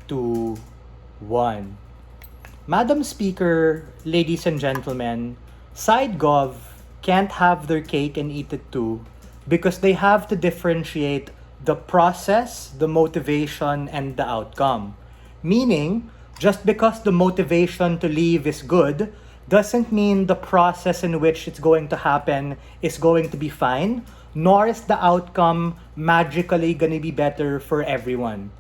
2, 1. Madam Speaker, ladies and gentlemen, SideGov can't have their cake and eat it too because they have to differentiate the process, the motivation, and the outcome. Meaning, just because the motivation to leave is good doesn't mean the process in which it's going to happen is going to be fine, nor is the outcome magically going to be better for everyone.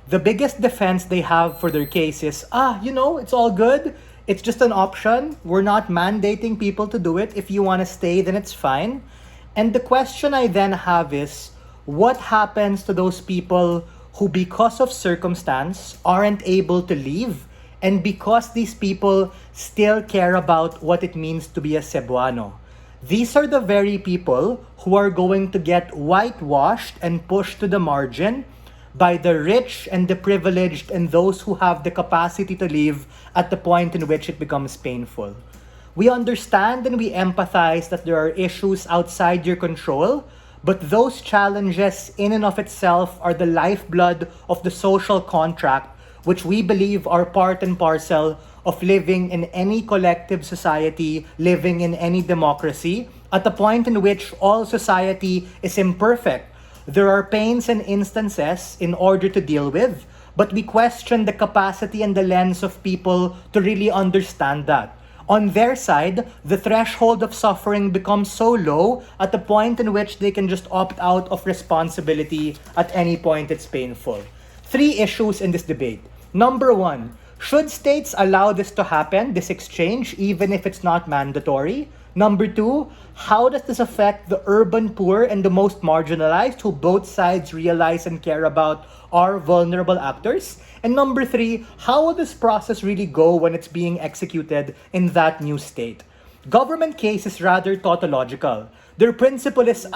The biggest defense they have for their case is, it's all good. It's just an option. We're not mandating people to do it. If you want to stay, then it's fine. And the question I then have is, what happens to those people who, because of circumstance, aren't able to leave? And because these people still care about what it means to be a Cebuano. These are the very people who are going to get whitewashed and pushed to the margin by the rich and the privileged and those who have the capacity to leave at the point in which it becomes painful. We understand and we empathize that there are issues outside your control, but those challenges in and of itself are the lifeblood of the social contract, which we believe are part and parcel of living in any collective society, living in any democracy, at the point in which all society is imperfect. There are pains and instances in order to deal with, but we question the capacity and the lens of people to really understand that. On their side, the threshold of suffering becomes so low at the point in which they can just opt out of responsibility at any point it's painful. 3 issues in this debate. Number 1, should states allow this to happen, this exchange, even if it's not mandatory? Number 2, how does this affect the urban poor and the most marginalized who both sides realize and care about are vulnerable actors? And number 3, how will this process really go when it's being executed in that new state? Government case is rather tautological. Their principle is,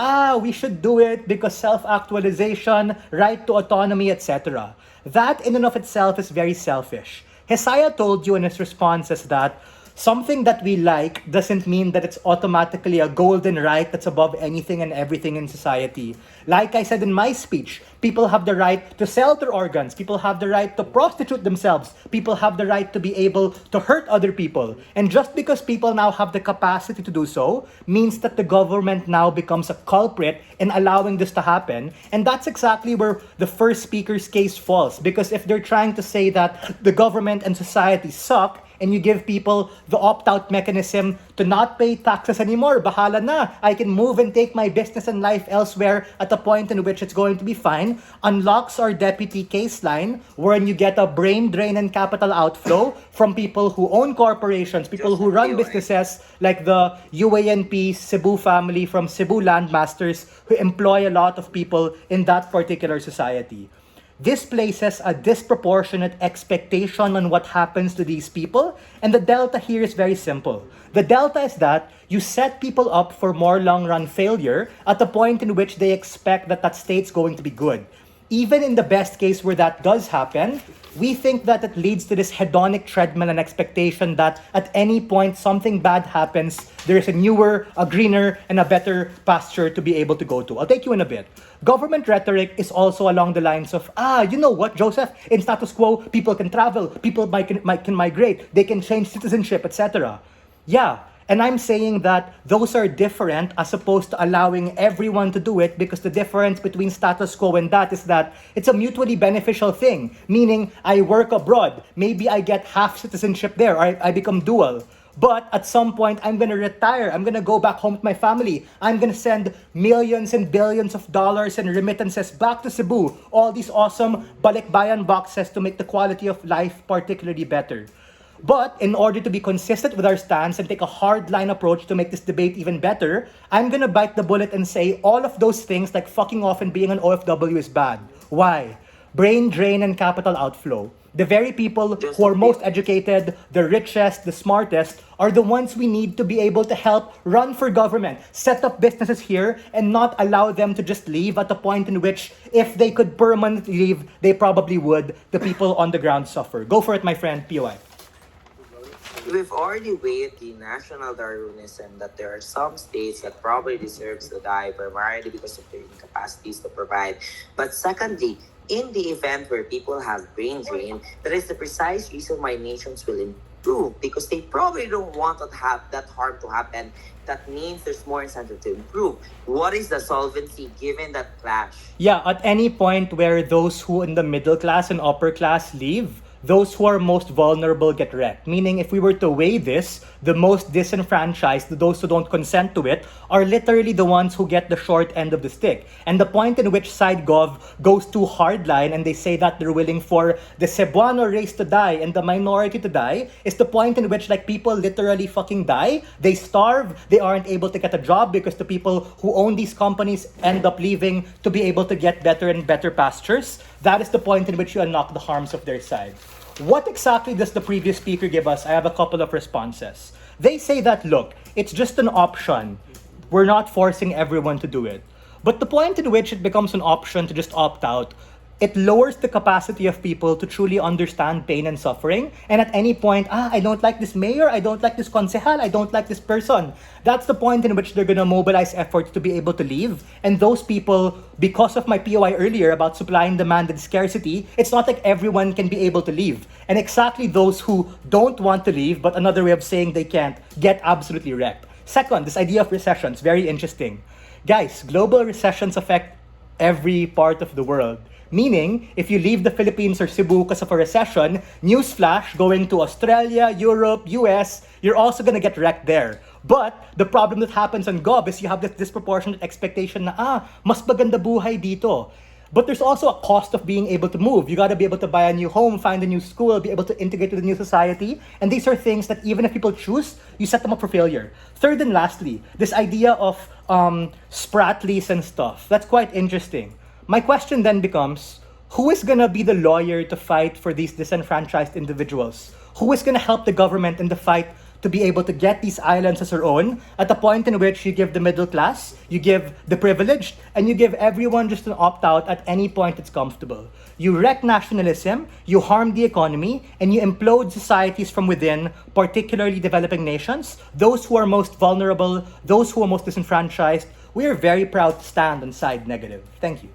we should do it because self-actualization, right to autonomy, etc. That in and of itself is very selfish. Hesaya told you in his responses that something that we like doesn't mean that it's automatically a golden right that's above anything and everything in society. Like I said in my speech, people have the right to sell their organs. People have the right to prostitute themselves. People have the right to be able to hurt other people. And just because people now have the capacity to do so means that the government now becomes a culprit in allowing this to happen. And that's exactly where the first speaker's case falls. Because if they're trying to say that the government and society suck, and you give people the opt-out mechanism to not pay taxes anymore, bahala na, I can move and take my business and life elsewhere at a point in which it's going to be fine, unlocks our deputy case line, wherein you get a brain drain and capital outflow from people who own corporations, people who run businesses like the UA&P Cebu family from Cebu Landmasters who employ a lot of people in that particular society. This places a disproportionate expectation on what happens to these people, and the delta here is very simple. The delta is that you set people up for more long-run failure at the point in which they expect that that state's going to be good. Even in the best case where that does happen, we think that it leads to this hedonic treadmill and expectation that at any point something bad happens, there's a newer, a greener, and a better pasture to be able to go to. I'll take you in a bit. Government rhetoric is also along the lines of, you know what, Joseph? In status quo, people can travel, people can migrate, they can change citizenship, etc. Yeah. And I'm saying that those are different as opposed to allowing everyone to do it, because the difference between status quo and that is that it's a mutually beneficial thing. Meaning, I work abroad, maybe I get half citizenship there, or I become dual. But at some point, I'm going to retire. I'm going to go back home with my family. I'm going to send millions and billions of dollars and remittances back to Cebu. All these awesome balikbayan boxes to make the quality of life particularly better. But in order to be consistent with our stance and take a hard-line approach to make this debate even better, I'm gonna bite the bullet and say all of those things like fucking off and being an OFW is bad. Why? Brain drain and capital outflow. The very people who are most educated, the richest, the smartest, are the ones we need to be able to help run for government, set up businesses here, and not allow them to just leave at the point in which, if they could permanently leave, they probably would. The people on the ground suffer. Go for it, my friend. POI. We've already weighed the national Darwinism that there are some states that probably deserves to die primarily because of their incapacities to provide. But secondly, in the event where people have brain drain, that is the precise reason why nations will improve because they probably don't want to have that harm to happen. That means there's more incentive to improve. What is the solvency given that clash? Yeah, at any point where those who in the middle class and upper class leave, those who are most vulnerable get wrecked. Meaning, if we were to weigh this, the most disenfranchised, those who don't consent to it, are literally the ones who get the short end of the stick. And the point in which side gov goes too hardline and they say that they're willing for the Cebuano race to die and the minority to die is the point in which like people literally fucking die. They starve. They aren't able to get a job because the people who own these companies end up leaving to be able to get better and better pastures. That is the point in which you unlock the harms of their side. What exactly does the previous speaker give us? I have a couple of responses. They say that, look, it's just an option. We're not forcing everyone to do it. But the point in which it becomes an option to just opt out, it lowers the capacity of people to truly understand pain and suffering. And at any point, I don't like this mayor, I don't like this concejal, I don't like this person. That's the point in which they're going to mobilize efforts to be able to leave. And those people, because of my POI earlier about supply and demand and scarcity, it's not like everyone can be able to leave. And exactly those who don't want to leave, but another way of saying they can't, get absolutely wrecked. Second, this idea of recessions, very interesting. Guys, global recessions affect every part of the world. Meaning, if you leave the Philippines or Cebu because of a recession, newsflash, going to Australia, Europe, US, you're also going to get wrecked there. But the problem that happens on Gov is you have this disproportionate expectation na, mas maganda buhay dito. But there's also a cost of being able to move. You got to be able to buy a new home, find a new school, be able to integrate with the new society. And these are things that even if people choose, you set them up for failure. Third and lastly, this idea of Spratlys and stuff. That's quite interesting. My question then becomes, who is going to be the lawyer to fight for these disenfranchised individuals? Who is going to help the government in the fight to be able to get these islands as their own at the point in which you give the middle class, you give the privileged, and you give everyone just an opt-out at any point it's comfortable. You wreck nationalism, you harm the economy, and you implode societies from within, particularly developing nations, those who are most vulnerable, those who are most disenfranchised. We are very proud to stand on side negative. Thank you.